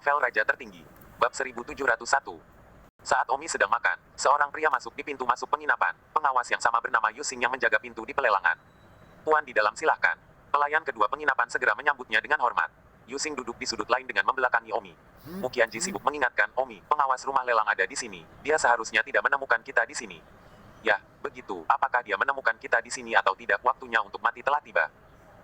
Novel Raja Tertinggi. Bab 1701. Saat Omi sedang makan, seorang pria masuk di pintu masuk penginapan. Pengawas yang sama bernama Yusing yang menjaga pintu di pelelangan. "Tuan di dalam silahkan." Pelayan kedua penginapan segera menyambutnya dengan hormat. Yusing duduk di sudut lain dengan membelakangi Omi. Mukianji sibuk mengingatkan, "Omi, pengawas rumah lelang ada di sini. Dia seharusnya tidak menemukan kita di sini." "Ya, begitu. Apakah dia menemukan kita di sini atau tidak? Waktunya untuk mati telah tiba.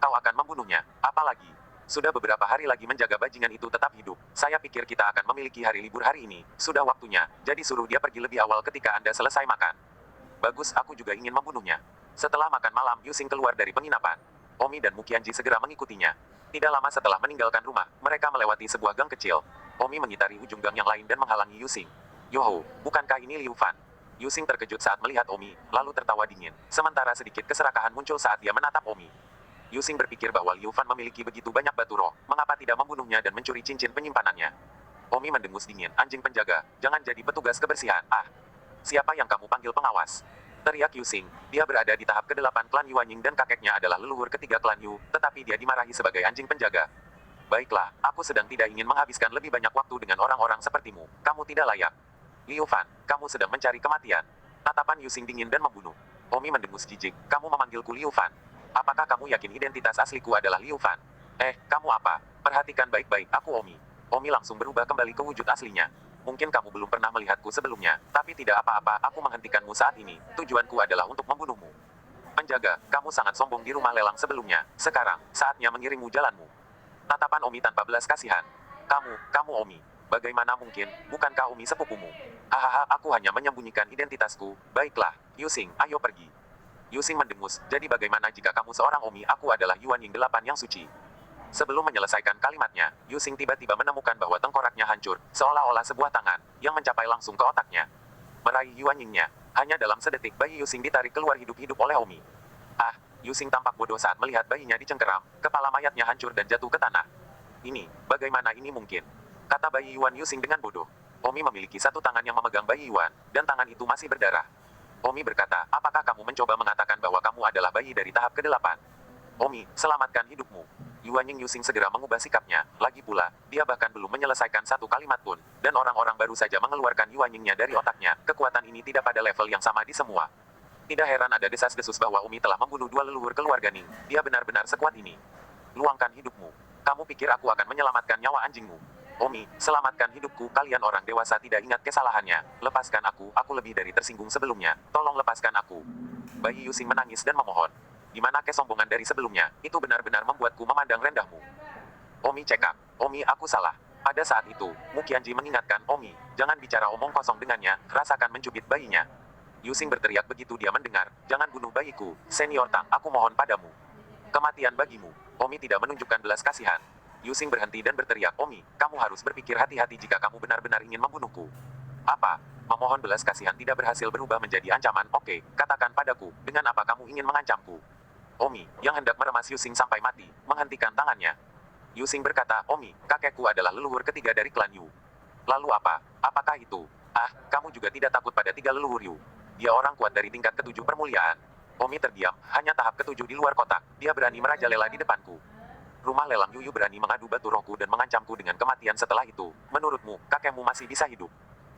Kau akan membunuhnya. Apalagi sudah beberapa hari lagi menjaga bajingan itu tetap hidup. Saya pikir kita akan memiliki hari libur hari ini. Sudah waktunya, jadi suruh dia pergi lebih awal ketika Anda selesai makan." "Bagus, aku juga ingin membunuhnya." Setelah makan malam, Yusing keluar dari penginapan. Omi dan Mukianji segera mengikutinya. Tidak lama setelah meninggalkan rumah, mereka melewati sebuah gang kecil. Omi mengitari ujung gang yang lain dan menghalangi Yusing. "Yoho, bukankah ini Liu Fan?" Yusing terkejut saat melihat Omi, lalu tertawa dingin. Sementara sedikit keserakahan muncul saat dia menatap Omi. Yusing berpikir bahwa Liu Fan memiliki begitu banyak batu roh, mengapa tidak membunuhnya dan mencuri cincin penyimpanannya? Omi mendengus dingin, "Anjing penjaga, jangan jadi petugas kebersihan." "Ah, siapa yang kamu panggil pengawas?" teriak Yusing. Dia berada di tahap ke-8 klan Yuanying dan kakeknya adalah leluhur ketiga klan Yu, tetapi dia dimarahi sebagai anjing penjaga. "Baiklah, aku sedang tidak ingin menghabiskan lebih banyak waktu dengan orang-orang sepertimu. Kamu tidak layak." "Liu Fan, kamu sedang mencari kematian." Tatapan Yusing dingin dan membunuh. Omi mendengus jijik, "Kamu memanggilku Liu Fan? Apakah kamu yakin identitas asliku adalah Liu Fan?" Kamu apa? Perhatikan baik-baik, aku Omi." Omi langsung berubah kembali ke wujud aslinya. "Mungkin kamu belum pernah melihatku sebelumnya, tapi tidak apa-apa, aku menghentikanmu saat ini. Tujuanku adalah untuk membunuhmu. Penjaga, kamu sangat sombong di rumah lelang sebelumnya. Sekarang, saatnya mengirimmu jalanmu." Tatapan Omi tanpa belas kasihan. Kamu Omi. Bagaimana mungkin, bukankah Omi sepupumu?" "Hahaha, aku hanya menyembunyikan identitasku." "Baiklah, Yusing, ayo pergi." Yusing mendengus, "Jadi bagaimana jika kamu seorang Omi? Aku adalah Yuanying 8 yang suci." Sebelum menyelesaikan kalimatnya, Yusing tiba-tiba menemukan bahwa tengkoraknya hancur, seolah-olah sebuah tangan, yang mencapai langsung ke otaknya. Meraih Yuanyingnya. Hanya dalam sedetik bayi Yusing ditarik keluar hidup-hidup oleh Omi. "Ah," Yusing tampak bodoh saat melihat bayinya dicengkeram, kepala mayatnya hancur dan jatuh ke tanah. Bagaimana ini mungkin?" kata bayi Yuan Yusing dengan bodoh. Omi memiliki satu tangan yang memegang bayi Yuan, dan tangan itu masih berdarah. Omi berkata, "Apakah kamu mencoba mengatakan bahwa kamu adalah bayi dari tahap ke-8? Omi, selamatkan hidupmu." Yuanying Yusing segera mengubah sikapnya. Lagi pula, dia bahkan belum menyelesaikan satu kalimat pun, dan orang-orang baru saja mengeluarkan Yuanyingnya dari otaknya. Kekuatan ini tidak pada level yang sama di semua. Tidak heran ada desas-desus bahwa Omi telah membunuh dua leluhur keluarga Ning. Dia benar-benar sekuat ini. "Luangkan hidupmu. Kamu pikir aku akan menyelamatkan nyawa anjingmu? Omi, selamatkan hidupku." "Kalian orang dewasa tidak ingat kesalahannya. Lepaskan aku lebih dari tersinggung sebelumnya. Tolong lepaskan aku." Bayi Yusing menangis dan memohon. "Di mana kesombongan dari sebelumnya? Itu benar-benar membuatku memandang rendahmu." Omi cekak. "Omi, aku salah." Pada saat itu, Mukianji mengingatkan, "Omi, jangan bicara omong kosong dengannya, rasakan mencubit bayinya." Yusing berteriak begitu dia mendengar, "Jangan bunuh bayiku, Senior Tang, aku mohon padamu. Kematian bagimu." Omi tidak menunjukkan belas kasihan. Yusing berhenti dan berteriak, "Omi, kamu harus berpikir hati-hati jika kamu benar-benar ingin membunuhku." "Apa? Memohon belas kasihan tidak berhasil berubah menjadi ancaman? Oke, katakan padaku, dengan apa kamu ingin mengancamku?" Omi, yang hendak meremas Yusing sampai mati, menghentikan tangannya. Yusing berkata, "Omi, kakekku adalah leluhur ketiga dari klan Yu." "Lalu apa? Apakah itu?" "Ah, kamu juga tidak takut pada tiga leluhur Yu? Dia orang kuat dari tingkat ke-7 permuliaan." Omi terdiam, hanya tahap ke-7 di luar kotak, dia berani merajalela di depanku. Rumah lelang Yu berani mengadu batu rohku dan mengancamku dengan kematian setelah itu. Menurutmu, kakekmu masih bisa hidup?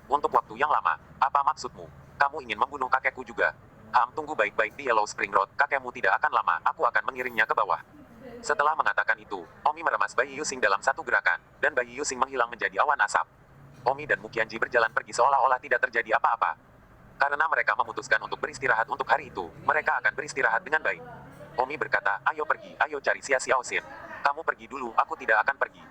Untuk waktu yang lama. Apa maksudmu? Kamu ingin membunuh kakekku juga? Tunggu baik-baik di Yellow Spring Road, kakekmu tidak akan lama, aku akan mengirimnya ke bawah." Setelah mengatakan itu, Omi meremas bayi Yusing dalam satu gerakan, dan bayi Yusing menghilang menjadi awan asap. Omi dan Mukianji berjalan pergi seolah-olah tidak terjadi apa-apa. Karena mereka memutuskan untuk beristirahat untuk hari itu, mereka akan beristirahat dengan baik. Omi berkata, "Ayo pergi, ayo cari Xia Xiaoxin." "Kamu pergi dulu, aku tidak akan pergi,"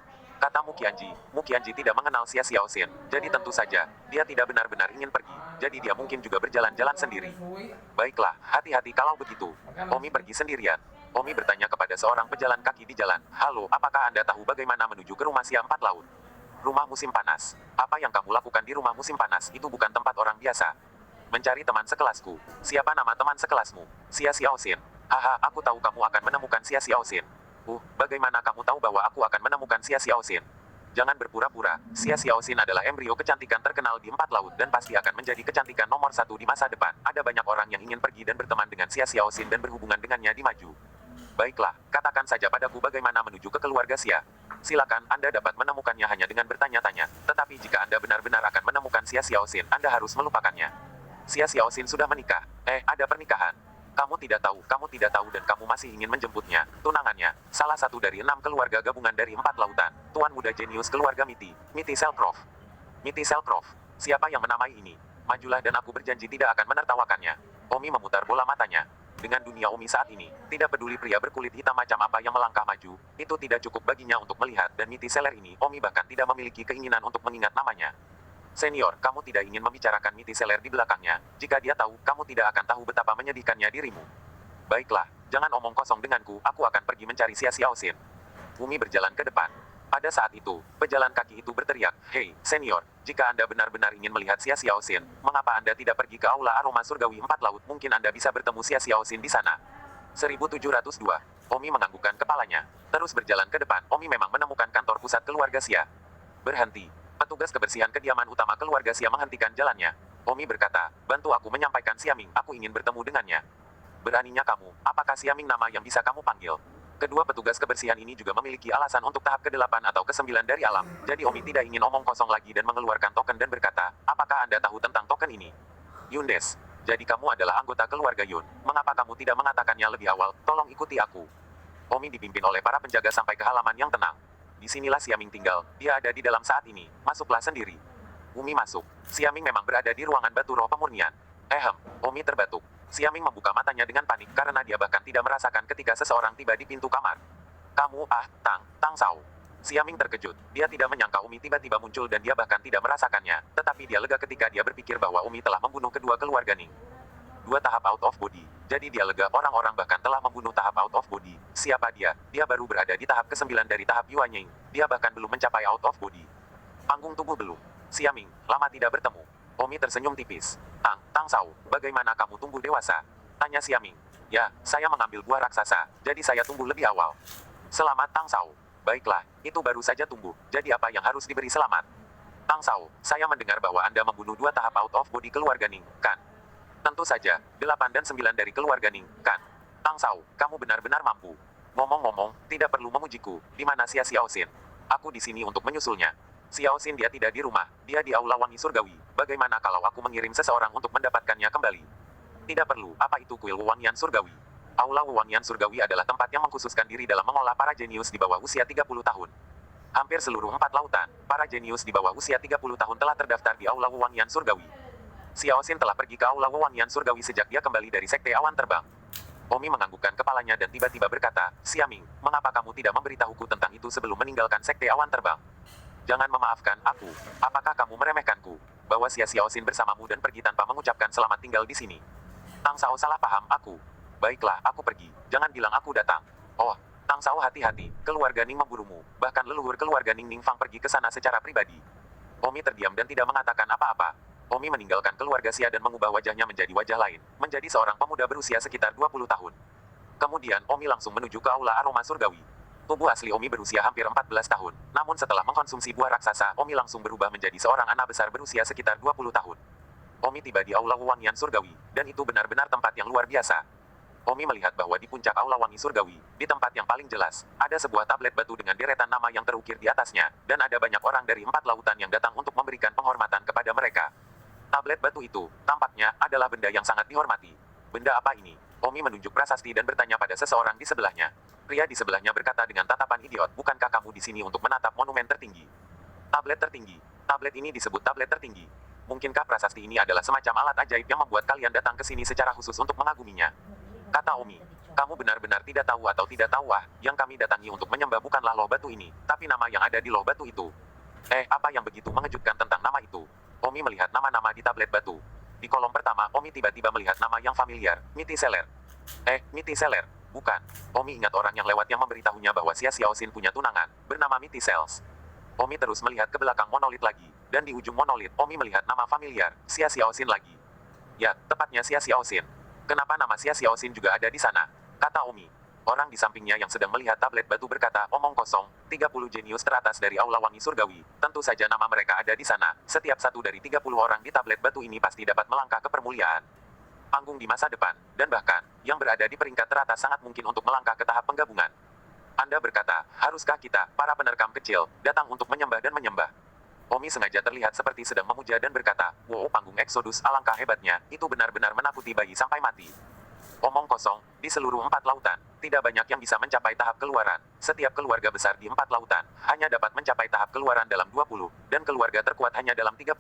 kata Mukianji. Mukianji tidak mengenal Xia Xiaoxin, jadi tentu saja, dia tidak benar-benar ingin pergi, jadi dia mungkin juga berjalan-jalan sendiri. "Baiklah, hati-hati kalau begitu." Omi pergi sendirian. Omi bertanya kepada seorang pejalan kaki di jalan, "Halo, apakah Anda tahu bagaimana menuju ke rumah Xia Empat Laut?" "Rumah musim panas. Apa yang kamu lakukan di rumah musim panas? Itu bukan tempat orang biasa." "Mencari teman sekelasku." "Siapa nama teman sekelasmu?" "Xia Xiaoxin." "Haha, aku tahu kamu akan menemukan Xia Xiaoxin." Bagaimana kamu tahu bahwa aku akan menemukan Xia Xiaoxin?" "Jangan berpura-pura, Xia Xiaoxin adalah embrio kecantikan terkenal di Empat Laut dan pasti akan menjadi kecantikan nomor 1 di masa depan. Ada banyak orang yang ingin pergi dan berteman dengan Xia Xiaoxin dan berhubungan dengannya di maju." Baiklah, katakan saja padaku bagaimana menuju ke keluarga Xia. Silakan, Anda dapat menemukannya hanya dengan bertanya-tanya. Tetapi jika Anda benar-benar akan menemukan Xia Xiaoxin, Anda harus melupakannya. Xia Xiaoxin sudah menikah. Ada pernikahan. Kamu tidak tahu dan kamu masih ingin menjemputnya. Tunangannya, salah satu dari 6 keluarga gabungan dari 4 lautan. Tuan muda jenius keluarga Miti Selcroft. Miti Selcroft. Siapa yang menamai ini? Majulah dan aku berjanji tidak akan menertawakannya. Omi memutar bola matanya. Dengan dunia Omi saat ini, tidak peduli pria berkulit hitam macam apa yang melangkah maju, itu tidak cukup baginya untuk melihat dan Miti Seller ini, Omi bahkan tidak memiliki keinginan untuk mengingat namanya. Senior, kamu tidak ingin membicarakan Miti Seller di belakangnya. Jika dia tahu, kamu tidak akan tahu betapa menyedihkannya dirimu. Baiklah, jangan omong kosong denganku, aku akan pergi mencari Xia Xiaoxin. Umi berjalan ke depan. Pada saat itu, pejalan kaki itu berteriak, "Hei, senior, jika Anda benar-benar ingin melihat Xia Xiaoxin, mengapa Anda tidak pergi ke Aula Aroma Surgawi 4 Laut? Mungkin Anda bisa bertemu Xia Xiaoxin di sana." 1702. Omi menganggukkan kepalanya. Terus berjalan ke depan, Omi memang menemukan kantor pusat keluarga Xia. Berhenti. Petugas kebersihan kediaman utama keluarga Xia menghentikan jalannya. Omi berkata, "Bantu aku menyampaikan Xiaming, aku ingin bertemu dengannya." "Beraninya kamu, apakah Xiaming nama yang bisa kamu panggil?" Kedua petugas kebersihan ini juga memiliki alasan untuk tahap ke-8 atau ke-9 dari alam. Jadi Omi tidak ingin omong kosong lagi dan mengeluarkan token dan berkata, "Apakah Anda tahu tentang token ini?" "Yundes. Jadi kamu adalah anggota keluarga Yun. Mengapa kamu tidak mengatakannya lebih awal? Tolong ikuti aku." Omi dipimpin oleh para penjaga sampai ke halaman yang tenang. Disinilah Xiaming tinggal. Dia ada di dalam saat ini. Masuklah sendiri. Umi masuk. Xiaming memang berada di ruangan batu roh pemurnian. Omi terbatuk. Xiaming membuka matanya dengan panik karena dia bahkan tidak merasakan ketika seseorang tiba di pintu kamar. "Kamu, Tang Sao." Xiaming terkejut. Dia tidak menyangka Umi tiba-tiba muncul dan dia bahkan tidak merasakannya. Tetapi dia lega ketika dia berpikir bahwa Umi telah membunuh kedua keluarga Ning. 2 tahap out of body. Jadi dia lega, orang-orang bahkan telah membunuh tahap out of body. Siapa dia? Dia baru berada di tahap ke-9 dari tahap Yuanying. Dia bahkan belum mencapai out of body. Panggung tubuh belum. Xiaming, lama tidak bertemu. Omi tersenyum tipis. Tang Sao, bagaimana kamu tumbuh dewasa?" tanya Xiaming. "Ya, saya mengambil buah raksasa, jadi saya tumbuh lebih awal." "Selamat Tang Sao." "Baiklah, itu baru saja tumbuh, jadi apa yang harus diberi selamat?" "Tang Sao, saya mendengar bahwa Anda membunuh 2 tahap out of body keluarga Ning, kan?" "Tentu saja, 8 dan 9 dari keluarga Ning, kan?" "Tang Sao, kamu benar-benar mampu. Ngomong-ngomong, tidak perlu memujiku, di mana Xia Xiaoxin? Aku di sini untuk menyusulnya." "Xiaoxin dia tidak di rumah, dia di Aula Wangi Surgawi. Bagaimana kalau aku mengirim seseorang untuk mendapatkannya kembali?" "Tidak perlu, apa itu kuil Wewangian Surgawi?" Aula Wewangian Surgawi adalah tempat yang mengkhususkan diri dalam mengolah para jenius di bawah usia 30 tahun. Hampir seluruh 4 lautan, para jenius di bawah usia 30 tahun telah terdaftar di Aula Wewangian Surgawi. Xiaoxin telah pergi ke Aula Wewangian Surgawi sejak dia kembali dari Sekte Awan Terbang. Omi menganggukkan kepalanya dan tiba-tiba berkata, "Xiaming, mengapa kamu tidak memberitahuku tentang itu sebelum meninggalkan Sekte Awan Terbang? Jangan memaafkan aku. Apakah kamu meremehkanku? Bawa Xia Xiaoxin bersamamu dan pergi tanpa mengucapkan selamat tinggal di sini." Tang Sao salah paham aku. "Baiklah, aku pergi. Jangan bilang aku datang." "Oh, Tang Sao hati-hati. Keluarga Ning memburumu. Bahkan leluhur keluarga Ning Ning Fang pergi ke sana secara pribadi." Omi terdiam dan tidak mengatakan apa-apa. Omi meninggalkan keluarga Xia dan mengubah wajahnya menjadi wajah lain. Menjadi seorang pemuda berusia sekitar 20 tahun. Kemudian Omi langsung menuju ke Aula Aroma Surgawi. Tubuh asli Omi berusia hampir 14 tahun. Namun setelah mengkonsumsi buah raksasa, Omi langsung berubah menjadi seorang anak besar berusia sekitar 20 tahun. Omi tiba di Aula Wewangian Surgawi, dan itu benar-benar tempat yang luar biasa. Omi melihat bahwa di puncak Aula Wangi Surgawi, di tempat yang paling jelas, ada sebuah tablet batu dengan deretan nama yang terukir di atasnya, dan ada banyak orang dari 4 lautan yang datang untuk memberikan penghormatan kepada mereka. Tablet batu itu, tampaknya, adalah benda yang sangat dihormati. "Benda apa ini?" Omi menunjuk prasasti dan bertanya pada seseorang di sebelahnya. Pria di sebelahnya berkata dengan tatapan idiot, "Bukankah kamu di sini untuk menatap monumen tertinggi?" "Tablet tertinggi. Tablet ini disebut tablet tertinggi. Mungkinkah prasasti ini adalah semacam alat ajaib yang membuat kalian datang ke sini secara khusus untuk mengaguminya?" kata Omi. "Kamu benar-benar tidak tahu atau tidak tahu yang kami datangi untuk menyembah bukanlah loh batu ini, tapi nama yang ada di loh batu itu." Apa yang begitu mengejutkan tentang nama itu?" Omi melihat nama-nama di tablet batu. Di kolom pertama, Omi tiba-tiba melihat nama yang familiar, Miti Seller. Miti Seller. Bukan. Omi ingat orang yang lewat yang memberitahunya bahwa Xia Xiaoxin punya tunangan, bernama Miti Sales. Omi terus melihat ke belakang monolit lagi, dan di ujung monolit, Omi melihat nama familiar, Xia Xiaoxin lagi. "Ya, tepatnya Xia Xiaoxin. Kenapa nama Xia Xiaoxin juga ada di sana?" kata Omi. Orang di sampingnya yang sedang melihat tablet batu berkata, "Omong kosong, 30 jenius teratas dari Aula Wangi Surgawi. Tentu saja nama mereka ada di sana. Setiap satu dari 30 orang di tablet batu ini pasti dapat melangkah ke permuliaan." panggung di masa depan, dan bahkan, yang berada di peringkat teratas sangat mungkin untuk melangkah ke tahap penggabungan. Anda berkata, haruskah kita, para penerkam kecil, datang untuk menyembah dan menyembah? Omi sengaja terlihat seperti sedang memuja dan berkata, wow, panggung Exodus alangkah hebatnya, itu benar-benar menakuti bayi sampai mati. Omong kosong, di seluruh 4 lautan, tidak banyak yang bisa mencapai tahap keluaran. Setiap keluarga besar di 4 lautan, hanya dapat mencapai tahap keluaran dalam 20, dan keluarga terkuat hanya dalam 30.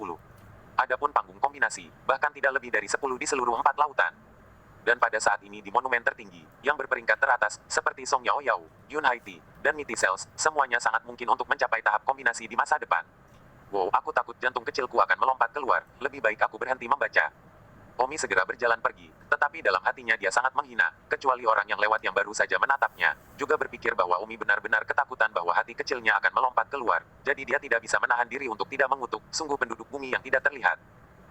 Adapun panggung kombinasi, bahkan tidak lebih dari 10 di seluruh 4 lautan. Dan pada saat ini di monumen tertinggi, yang berperingkat teratas, seperti Song Yao Yao, Yun Haiti, dan Mitty Cells, semuanya sangat mungkin untuk mencapai tahap kombinasi di masa depan. Wow, aku takut jantung kecilku akan melompat keluar, lebih baik aku berhenti membaca. Omi segera berjalan pergi, tetapi dalam hatinya dia sangat menghina, kecuali orang yang lewat yang baru saja menatapnya, juga berpikir bahwa Omi benar-benar ketakutan bahwa hati kecilnya akan melompat keluar, jadi dia tidak bisa menahan diri untuk tidak mengutuk, sungguh penduduk bumi yang tidak terlihat.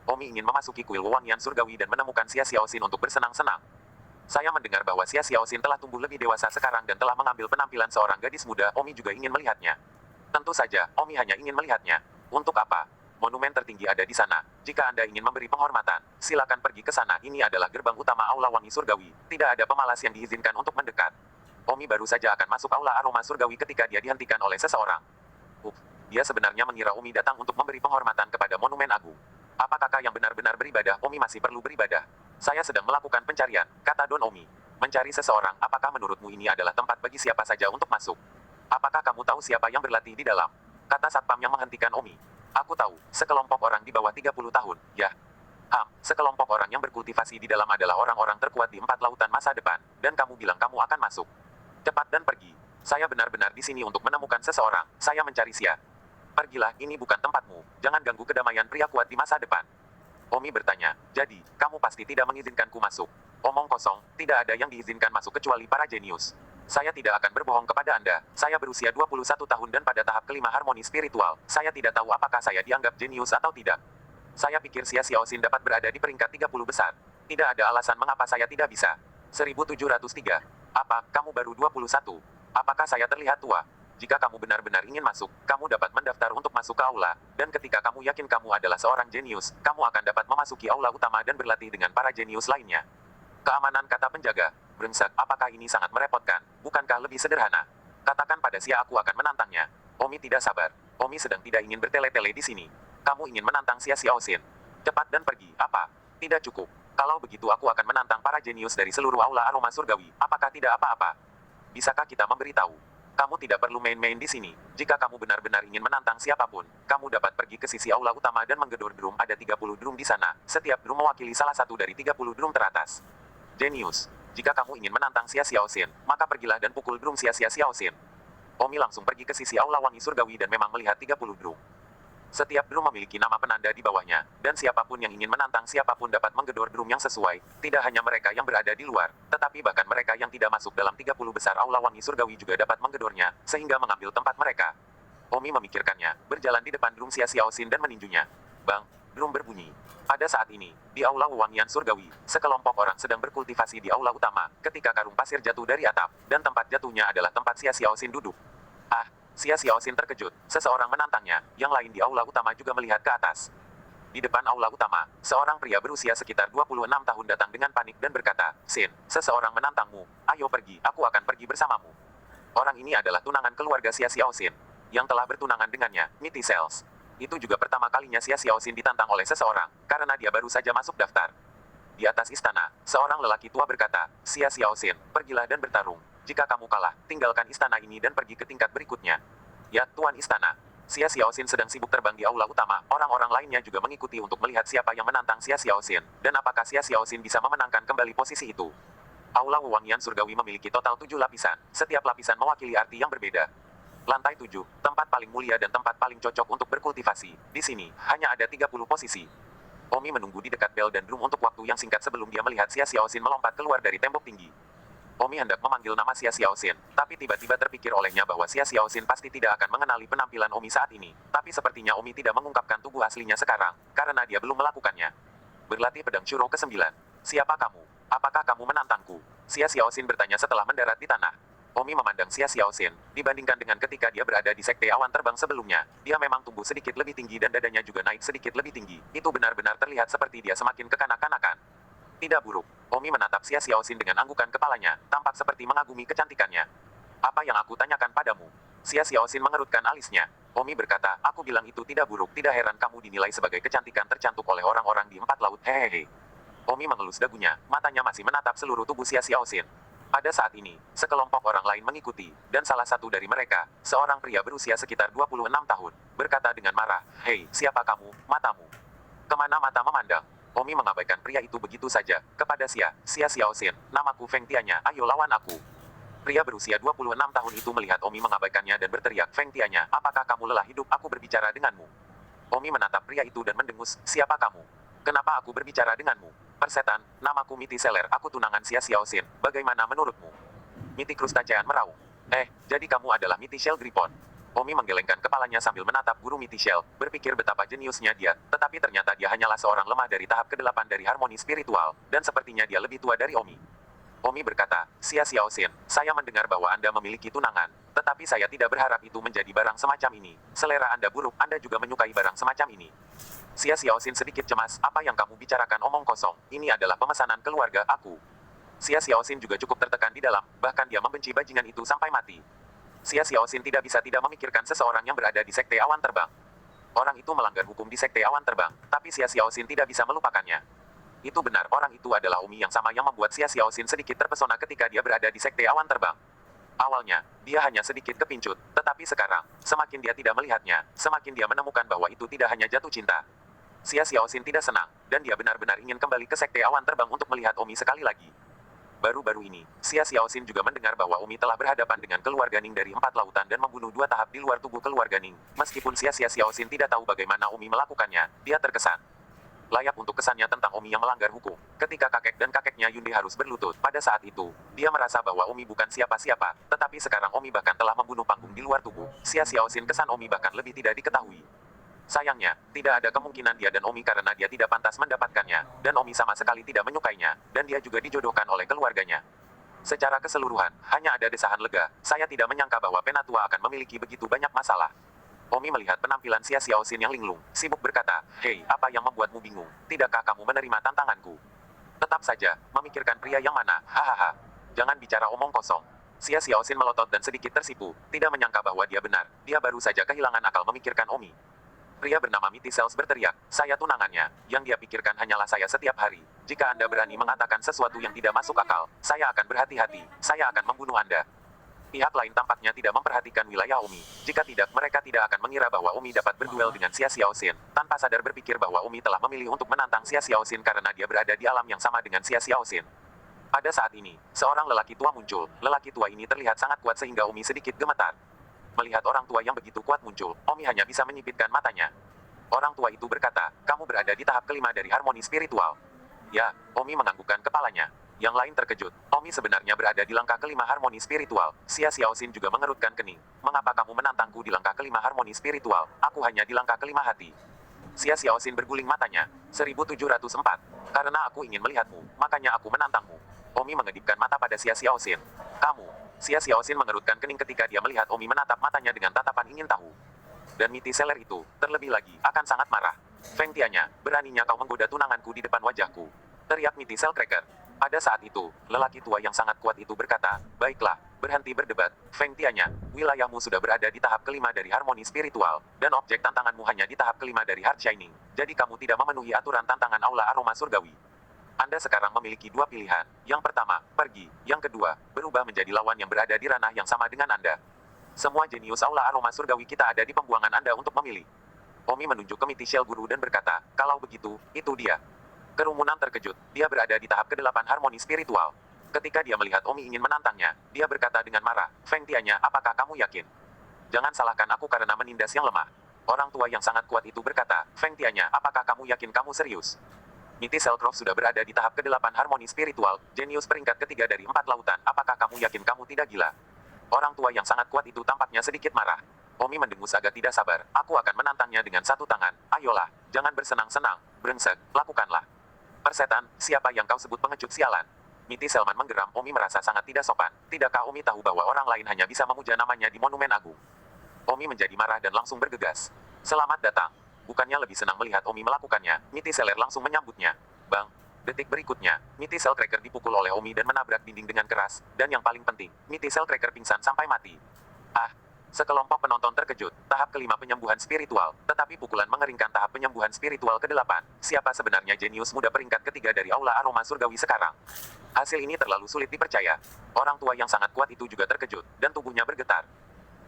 Omi ingin memasuki kuil wewangian surgawi dan menemukan Xia Xiaoxin untuk bersenang-senang. Saya mendengar bahwa Xia Xiaoxin telah tumbuh lebih dewasa sekarang dan telah mengambil penampilan seorang gadis muda, Omi juga ingin melihatnya. Tentu saja, Omi hanya ingin melihatnya. Untuk apa? Monumen tertinggi ada di sana. Jika Anda ingin memberi penghormatan, silakan pergi ke sana. Ini adalah gerbang utama Aula Wangi Surgawi. Tidak ada pemalas yang diizinkan untuk mendekat. Omi baru saja akan masuk Aula Aroma Surgawi ketika dia dihentikan oleh seseorang. Dia sebenarnya mengira Omi datang untuk memberi penghormatan kepada monumen agung. Apakah kakak yang benar-benar beribadah? Omi masih perlu beribadah. Saya sedang melakukan pencarian, kata Don Omi. Mencari seseorang, apakah menurutmu ini adalah tempat bagi siapa saja untuk masuk? Apakah kamu tahu siapa yang berlatih di dalam? Kata satpam yang menghentikan Omi. Aku tahu, sekelompok orang di bawah 30 tahun, ya. Sekelompok orang yang berkultivasi di dalam adalah orang-orang terkuat di 4 lautan masa depan, dan kamu bilang kamu akan masuk. Cepat dan pergi. Saya benar-benar di sini untuk menemukan seseorang, saya mencari Xia. Pergilah, ini bukan tempatmu, jangan ganggu kedamaian pria kuat di masa depan. Omi bertanya, jadi, kamu pasti tidak mengizinkanku masuk. Omong kosong, tidak ada yang diizinkan masuk kecuali para jenius. Saya tidak akan berbohong kepada Anda, saya berusia 21 tahun dan pada tahap kelima harmoni spiritual, saya tidak tahu apakah saya dianggap jenius atau tidak. Saya pikir Xia Xiaoxin dapat berada di peringkat 30 besar. Tidak ada alasan mengapa saya tidak bisa. 1703. Apa, kamu baru 21? Apakah saya terlihat tua? Jika kamu benar-benar ingin masuk, kamu dapat mendaftar untuk masuk ke aula, dan ketika kamu yakin kamu adalah seorang jenius, kamu akan dapat memasuki aula utama dan berlatih dengan para jenius lainnya. Keamanan, kata penjaga. Brengsek, apakah ini sangat merepotkan? Bukankah lebih sederhana? Katakan pada Xia aku akan menantangnya. Omi tidak sabar. Omi sedang tidak ingin bertele-tele di sini. Kamu ingin menantang Xia Xiaoxin? Cepat dan pergi. Apa? Tidak cukup. Kalau begitu aku akan menantang para jenius dari seluruh aula aroma surgawi. Apakah tidak apa-apa? Bisakah kita memberitahu? Kamu tidak perlu main-main di sini. Jika kamu benar-benar ingin menantang siapapun, kamu dapat pergi ke sisi aula utama dan menggedor drum. Ada 30 drum di sana. Setiap drum mewakili salah satu dari 30 drum teratas. Jenius. Jika kamu ingin menantang Xia Xiaoxin, maka pergilah dan pukul drum Xia Xiaoxin. Omi langsung pergi ke sisi aula wangi surgawi dan memang melihat 30 drum. Setiap drum memiliki nama penanda di bawahnya, dan siapapun yang ingin menantang siapapun dapat menggedor drum yang sesuai. Tidak hanya mereka yang berada di luar, tetapi bahkan mereka yang tidak masuk dalam 30 besar aula wangi surgawi juga dapat menggedornya, sehingga mengambil tempat mereka. Omi memikirkannya, berjalan di depan drum Xia Xiaoxin dan meninjunya. Bang, drum berbunyi. Pada saat ini, di aula wewangian surgawi, sekelompok orang sedang berkultivasi di aula utama, ketika karung pasir jatuh dari atap, dan tempat jatuhnya adalah tempat Xia Xiaoxin duduk. Xia Xiaoxin terkejut, seseorang menantangnya, yang lain di aula utama juga melihat ke atas. Di depan aula utama, seorang pria berusia sekitar 26 tahun datang dengan panik dan berkata, Xin, seseorang menantangmu, ayo pergi, aku akan pergi bersamamu. Orang ini adalah tunangan keluarga Xia Xiaoxin, yang telah bertunangan dengannya, Mitty Cells. Itu juga pertama kalinya Xia Xiaoxin ditantang oleh seseorang, karena dia baru saja masuk daftar. Di atas istana, seorang lelaki tua berkata, Xia Xiaoxin, pergilah dan bertarung. Jika kamu kalah, tinggalkan istana ini dan pergi ke tingkat berikutnya. Ya, Tuan Istana. Xia Xiaoxin sedang sibuk terbang di aula utama, orang-orang lainnya juga mengikuti untuk melihat siapa yang menantang Xia Xiaoxin, dan apakah Xia Xiaoxin bisa memenangkan kembali posisi itu. Aula wewangian surgawi memiliki total 7 lapisan, setiap lapisan mewakili arti yang berbeda. Lantai 7, tempat paling mulia dan tempat paling cocok untuk berkultivasi. Di sini, hanya ada 30 posisi. Omi menunggu di dekat bel dan drum untuk waktu yang singkat sebelum dia melihat Xia Xiaoxin melompat keluar dari tembok tinggi. Omi hendak memanggil nama Xia Xiaoxin, tapi tiba-tiba terpikir olehnya bahwa Xia Xiaoxin pasti tidak akan mengenali penampilan Omi saat ini. Tapi sepertinya Omi tidak mengungkapkan tubuh aslinya sekarang, karena dia belum melakukannya. Berlatih pedang Shuro ke-9. Siapa kamu? Apakah kamu menantangku? Xia Xiaoxin bertanya setelah mendarat di tanah. Omi memandang Xia Xiaoxin, dibandingkan dengan ketika dia berada di sekte awan terbang sebelumnya, dia memang tumbuh sedikit lebih tinggi dan dadanya juga naik sedikit lebih tinggi. Itu benar-benar terlihat seperti dia semakin kekanak-kanakan. Tidak buruk. Omi menatap Xia Xiaoxin dengan anggukan kepalanya, tampak seperti mengagumi kecantikannya. Apa yang aku tanyakan padamu? Xia Xiaoxin mengerutkan alisnya. Omi berkata, aku bilang itu tidak buruk, tidak heran kamu dinilai sebagai kecantikan tercantik oleh orang-orang di empat laut, hehehe. Omi mengelus dagunya, matanya masih menatap seluruh tubuh Xia Xiaoxin. Pada saat ini, sekelompok orang lain mengikuti, dan salah satu dari mereka, seorang pria berusia sekitar 26 tahun, berkata dengan marah, hei, siapa kamu, matamu? Kemana mata memandang? Omi mengabaikan pria itu begitu saja, kepada Xia Xiaoxin, namaku Feng Tianya, ayo lawan aku. Pria berusia 26 tahun itu melihat Omi mengabaikannya dan berteriak, Feng Tianya, apakah kamu lelah hidup aku berbicara denganmu? Omi menatap pria itu dan mendengus, siapa kamu? Kenapa aku berbicara denganmu? Persetan, namaku Miti Seller, aku tunangan Xia Xiaoxin, bagaimana menurutmu? Miti Krustacean meraung. Jadi kamu adalah Miti Shell Griffon. Omi menggelengkan kepalanya sambil menatap guru Miti Shell, berpikir betapa jeniusnya dia, tetapi ternyata dia hanyalah seorang lemah dari tahap ke-8 dari harmoni spiritual, dan sepertinya dia lebih tua dari Omi. Omi berkata, Xia Xiaoxin, saya mendengar bahwa Anda memiliki tunangan, tetapi saya tidak berharap itu menjadi barang semacam ini. Selera Anda buruk, Anda juga menyukai barang semacam ini. Xia Xiaoxin sedikit cemas, apa yang kamu bicarakan omong kosong, ini adalah pemesanan keluarga aku. Xia Xiaoxin juga cukup tertekan di dalam, bahkan dia membenci bajingan itu sampai mati. Xia Xiaoxin tidak bisa tidak memikirkan seseorang yang berada di Sekte Awan Terbang. Orang itu melanggar hukum di Sekte Awan Terbang, tapi Xia Xiaoxin tidak bisa melupakannya. Itu benar, orang itu adalah Omi yang sama yang membuat Xia Xiaoxin sedikit terpesona ketika dia berada di Sekte Awan Terbang. Awalnya, dia hanya sedikit kepincut, tetapi sekarang, semakin dia tidak melihatnya, semakin dia menemukan bahwa itu tidak hanya jatuh cinta. Xia Xiaoxin tidak senang, dan dia benar-benar ingin kembali ke Sekte Awan Terbang untuk melihat Omi sekali lagi. Baru-baru ini, Xia Xiaoxin juga mendengar bahwa Omi telah berhadapan dengan keluarga Ning dari 4 lautan dan membunuh 2 tahap di luar tubuh keluarga Ning. Meskipun Xia Xiaoxin tidak tahu bagaimana Omi melakukannya, dia terkesan. Layak untuk kesannya tentang Omi yang melanggar hukum. Ketika kakek dan kakeknya Yunde harus berlutut, pada saat itu, dia merasa bahwa Omi bukan siapa-siapa, tetapi sekarang Omi bahkan telah membunuh panggung di luar tubuh. Xia Xiaoxin kesan Omi bahkan lebih tidak diketahui. Sayangnya, tidak ada kemungkinan dia dan Omi karena dia tidak pantas mendapatkannya, dan Omi sama sekali tidak menyukainya, dan dia juga dijodohkan oleh keluarganya. Secara keseluruhan, hanya ada desahan lega, saya tidak menyangka bahwa Penatua akan memiliki begitu banyak masalah. Omi melihat penampilan Xia Xiaoxin yang linglung, sibuk berkata, hei, apa yang membuatmu bingung? Tidakkah kamu menerima tantanganku? Tetap saja, memikirkan pria yang mana, hahaha. Jangan bicara omong kosong. Xia Xiaoxin melotot dan sedikit tersipu, tidak menyangka bahwa dia benar, dia baru saja kehilangan akal memikirkan Omi. Pria bernama Miti Sales berteriak, saya tunangannya, yang dia pikirkan hanyalah saya setiap hari. Jika Anda berani mengatakan sesuatu yang tidak masuk akal, saya akan berhati-hati, saya akan membunuh Anda. Pihak lain tampaknya tidak memperhatikan wilayah Omi. Jika tidak, mereka tidak akan mengira bahwa Omi dapat berduel dengan Xia Xiaoxin, tanpa sadar berpikir bahwa Omi telah memilih untuk menantang Xia Xiaoxin karena dia berada di alam yang sama dengan Xia Xiaoxin. Pada saat ini, seorang lelaki tua muncul. Lelaki tua ini terlihat sangat kuat sehingga Omi sedikit gemetar. Melihat orang tua yang begitu kuat muncul, Omi hanya bisa menyipitkan matanya. Orang tua itu berkata, kamu berada di tahap kelima dari harmoni spiritual. Ya, Omi menganggukkan kepalanya. Yang lain terkejut, Omi sebenarnya berada di langkah kelima harmoni spiritual. Xia Xiaoxin juga mengerutkan kening. Mengapa kamu menantangku di langkah kelima harmoni spiritual? Aku hanya di langkah kelima hati. Xia Xiaoxin berguling matanya. 1704. Karena aku ingin melihatmu, makanya aku menantangmu. Omi mengedipkan mata pada Xia Xiaoxin. Kamu. Xia Xiaoxin mengerutkan kening ketika dia melihat Omi menatap matanya dengan tatapan ingin tahu. Dan Miti Seller itu, terlebih lagi, akan sangat marah. Feng Tianya, beraninya kau menggoda tunanganku di depan wajahku. Teriak Miti Cell Cracker. Pada saat itu, lelaki tua yang sangat kuat itu berkata, baiklah, berhenti berdebat, Feng Tianya, wilayahmu sudah berada di tahap kelima dari harmoni spiritual, dan objek tantanganmu hanya di tahap kelima dari Heart Shining, jadi kamu tidak memenuhi aturan tantangan aula aroma surgawi. Anda sekarang memiliki 2 pilihan, yang pertama, pergi, yang kedua, berubah menjadi lawan yang berada di ranah yang sama dengan Anda. Semua jenius aula aroma surgawi kita ada di pembuangan Anda untuk memilih. Omi menunjuk ke Miti Shell Guru dan berkata, kalau begitu, itu dia. Kerumunan terkejut, dia berada di tahap ke-8 harmoni spiritual. Ketika dia melihat Omi ingin menantangnya, dia berkata dengan marah, Feng Tianya, apakah kamu yakin? Jangan salahkan aku karena menindas yang lemah. Orang tua yang sangat kuat itu berkata, Feng Tianya, apakah kamu yakin kamu serius? Miti Selcroft sudah berada di tahap ke-8 harmoni spiritual, jenius peringkat ketiga dari 4 lautan, apakah kamu yakin kamu tidak gila? Orang tua yang sangat kuat itu tampaknya sedikit marah. Omi mendengus agak tidak sabar, aku akan menantangnya dengan satu tangan, ayolah, jangan bersenang-senang, brengsek, lakukanlah. Persetan, siapa yang kau sebut pengecut sialan? Miti Selman menggeram, Omi merasa sangat tidak sopan. Tidakkah Omi tahu bahwa orang lain hanya bisa memuja namanya di Monumen Agung? Omi menjadi marah dan langsung bergegas. Selamat datang. Bukannya lebih senang melihat Omi melakukannya, Miti Seller langsung menyambutnya. Bang. Detik berikutnya, Mighty Cell Tracker dipukul oleh Omi dan menabrak dinding dengan keras, dan yang paling penting, Mighty Cell Tracker pingsan sampai mati. Ah! Sekelompok penonton terkejut, tahap kelima penyembuhan spiritual, tetapi pukulan mengeringkan tahap penyembuhan spiritual ke-8. Siapa sebenarnya jenius muda peringkat ketiga dari Aula Aroma Surgawi sekarang? Hasil ini terlalu sulit dipercaya. Orang tua yang sangat kuat itu juga terkejut, dan tubuhnya bergetar.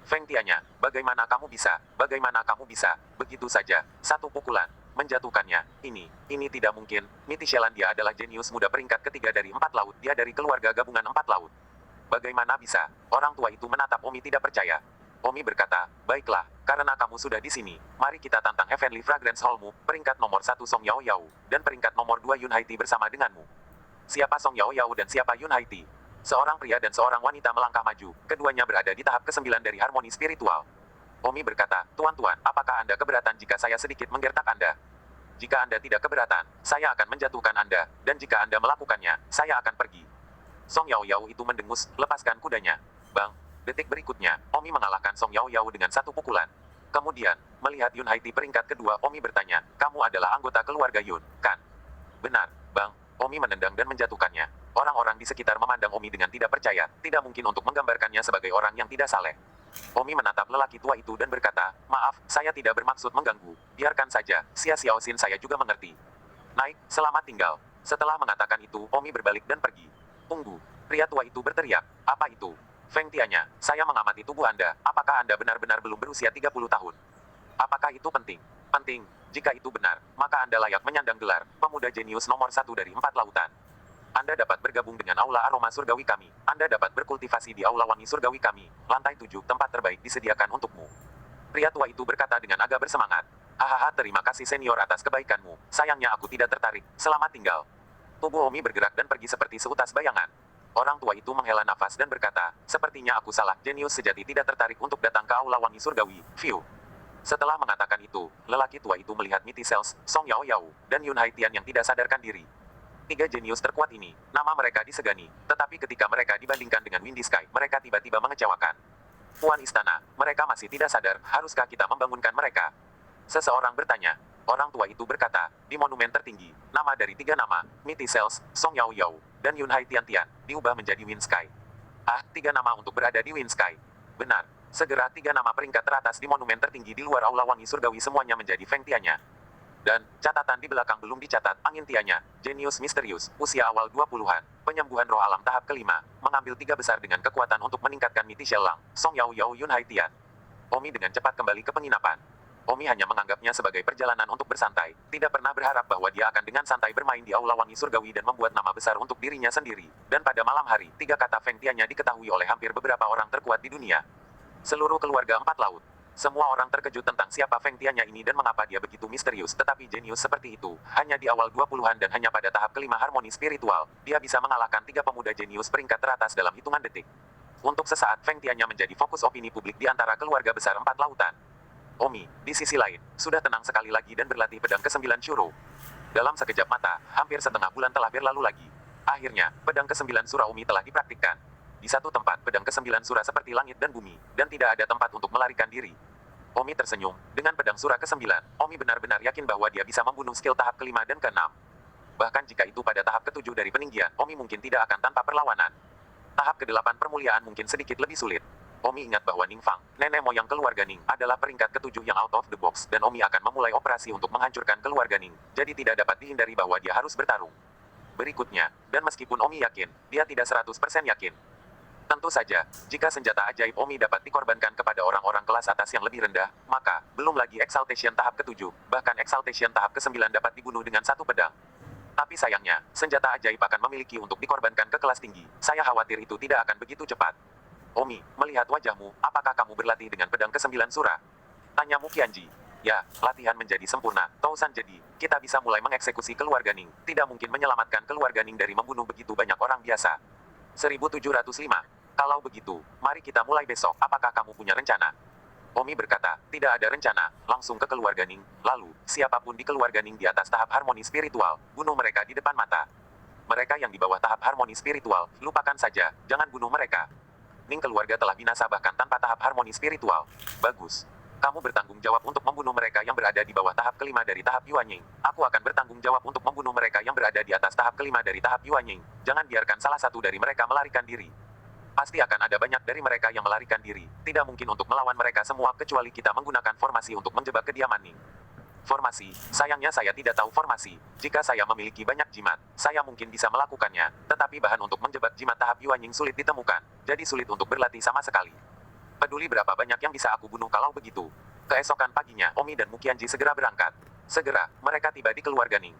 Feng Tianya, bagaimana kamu bisa? Bagaimana kamu bisa? Begitu saja, satu pukulan, menjatuhkannya. Ini tidak mungkin. Mighty Shelandia adalah jenius muda peringkat ketiga dari 4 laut. Dia dari keluarga gabungan 4 laut. Bagaimana bisa? Orang tua itu menatap Omi tidak percaya. Omi berkata, baiklah, karena kamu sudah di sini, mari kita tantang Heavenly Fragrance Hallmu, peringkat nomor 1 Song Yao Yao, dan peringkat nomor 2 Yun Haiti bersama denganmu. Siapa Song Yao Yao dan siapa Yun Haiti? Seorang pria dan seorang wanita melangkah maju, keduanya berada di tahap ke-9 dari harmoni spiritual. Omi berkata, tuan-tuan, apakah Anda keberatan jika saya sedikit menggertak Anda? Jika Anda tidak keberatan, saya akan menjatuhkan Anda, dan jika Anda melakukannya, saya akan pergi. Song Yao Yao itu mendengus, lepaskan kudanya. Bang! Detik berikutnya, Omi mengalahkan Song Yao Yao dengan satu pukulan. Kemudian, melihat Yun Haiti peringkat kedua, Omi bertanya, kamu adalah anggota keluarga Yun, kan? Benar, Bang. Omi menendang dan menjatuhkannya. Orang-orang di sekitar memandang Omi dengan tidak percaya, tidak mungkin untuk menggambarkannya sebagai orang yang tidak saleh. Omi menatap lelaki tua itu dan berkata, maaf, saya tidak bermaksud mengganggu. Biarkan saja, Xia Xiaoxin saya juga mengerti. Naik, selamat tinggal. Setelah mengatakan itu, Omi berbalik dan pergi. Tunggu, pria tua itu berteriak, apa itu? Feng Tianya, saya mengamati tubuh Anda, apakah Anda benar-benar belum berusia 30 tahun? Apakah itu penting? Penting. Jika itu benar, maka Anda layak menyandang gelar pemuda jenius nomor 1 dari 4 lautan. Anda dapat bergabung dengan Aula Aroma Surgawi kami. Anda dapat berkultivasi di Aula Wangi Surgawi kami. Lantai 7, tempat terbaik disediakan untukmu. Pria tua itu berkata dengan agak bersemangat. Hahaha, terima kasih senior atas kebaikanmu. Sayangnya aku tidak tertarik. Selamat tinggal. Tubuh Omi bergerak dan pergi seperti seutas bayangan. Orang tua itu menghela nafas dan berkata, sepertinya aku salah, jenius sejati tidak tertarik untuk datang ke Aula Wangi Surgawi. View. Setelah mengatakan itu, lelaki tua itu melihat Mighty Cells, Song Yao Yao, dan Yun Haitian yang tidak sadarkan diri. 3 jenius terkuat ini, nama mereka disegani, tetapi ketika mereka dibandingkan dengan Windy Sky, mereka tiba-tiba mengecewakan. Tuan Istana, mereka masih tidak sadar, haruskah kita membangunkan mereka? Seseorang bertanya. Orang tua itu berkata, di monumen tertinggi, nama dari 3 nama, Mighty Cells, Song Yao Yao, dan Yun Haitian Tian, diubah menjadi Wind Sky. Ah, 3 nama untuk berada di Wind Sky. Benar. Segera 3 nama peringkat teratas di monumen tertinggi di luar Aula Wangi Surgawi semuanya menjadi Feng Tianya. Dan, catatan di belakang belum dicatat, Angin Tianya, jenius misterius, usia awal 20-an, penyembuhan roh alam tahap kelima, mengambil 3 besar dengan kekuatan untuk meningkatkan Mighty Shell Lang, Song Yao Yao Yun Haitian. Omi dengan cepat kembali ke penginapan. Omi hanya menganggapnya sebagai perjalanan untuk bersantai, tidak pernah berharap bahwa dia akan dengan santai bermain di Aula Wangi Surgawi dan membuat nama besar untuk dirinya sendiri. Dan pada malam hari, 3 kata Feng Tianya diketahui oleh hampir beberapa orang terkuat di dunia. Seluruh keluarga 4 laut. Semua orang terkejut tentang siapa Feng Tianya ini dan mengapa dia begitu misterius, tetapi jenius seperti itu, hanya di awal 20-an dan hanya pada tahap kelima harmoni spiritual, dia bisa mengalahkan 3 pemuda jenius peringkat teratas dalam hitungan detik. Untuk sesaat Feng Tianya menjadi fokus opini publik di antara keluarga besar 4 lautan. Omi, di sisi lain, sudah tenang sekali lagi dan berlatih pedang ke-9 Shuro. Dalam sekejap mata, hampir setengah bulan telah berlalu lagi. Akhirnya, pedang ke-9 Sura Omi telah dipraktikkan. Di satu tempat, pedang ke-9 Sura seperti langit dan bumi, dan tidak ada tempat untuk melarikan diri. Omi tersenyum. Dengan pedang Sura ke-9, Omi benar-benar yakin bahwa dia bisa membunuh skill tahap ke-5 dan ke-6. Bahkan jika itu pada tahap ke-7 dari peninggian, Omi mungkin tidak akan tanpa perlawanan. Tahap ke-8 permuliaan mungkin sedikit lebih sulit. Omi ingat bahwa Ning Fang, nenek moyang keluarga Ning, adalah peringkat ke-7 yang out of the box, dan Omi akan memulai operasi untuk menghancurkan keluarga Ning, jadi tidak dapat dihindari bahwa dia harus bertarung. Berikutnya, dan meskipun Omi yakin, dia tidak 100% yakin. Tentu saja, jika senjata ajaib Omi dapat dikorbankan kepada orang-orang kelas atas yang lebih rendah, maka, belum lagi Exaltation tahap ke-7, bahkan Exaltation tahap ke-9 dapat dibunuh dengan satu pedang. Tapi sayangnya, senjata ajaib akan memiliki untuk dikorbankan ke kelas tinggi. Saya khawatir itu tidak akan begitu cepat. Omi, melihat wajahmu, apakah kamu berlatih dengan pedang ke-9 Sura? Tanya Mu Qianji. Ya, latihan menjadi sempurna. Tousan jadi, kita bisa mulai mengeksekusi keluarga Ning. Tidak mungkin menyelamatkan keluarga Ning dari membunuh begitu banyak orang biasa. 1705. Kalau begitu, mari kita mulai besok. Apakah kamu punya rencana? Omi berkata, tidak ada rencana, langsung ke keluarga Ning. Lalu, siapapun di keluarga Ning di atas tahap harmoni spiritual, bunuh mereka di depan mata. Mereka yang di bawah tahap harmoni spiritual, lupakan saja, jangan bunuh mereka. Ning keluarga telah binasa bahkan tanpa tahap harmoni spiritual. Bagus. Kamu bertanggung jawab untuk membunuh mereka yang berada di bawah tahap kelima dari tahap Yuanying. Aku akan bertanggung jawab untuk membunuh mereka yang berada di atas tahap kelima dari tahap Yuanying. Jangan biarkan salah satu dari mereka melarikan diri. Pasti akan ada banyak dari mereka yang melarikan diri. Tidak mungkin untuk melawan mereka semua kecuali kita menggunakan formasi untuk menjebak kediaman Ning. Formasi, sayangnya saya tidak tahu formasi. Jika saya memiliki banyak jimat, saya mungkin bisa melakukannya, tetapi bahan untuk menjebak jimat tahap Yuanying sulit ditemukan, jadi sulit untuk berlatih sama sekali. Peduli berapa banyak yang bisa aku bunuh kalau begitu. Keesokan paginya, Omi dan Mukianji segera berangkat. Segera, mereka tiba di keluarga Ning.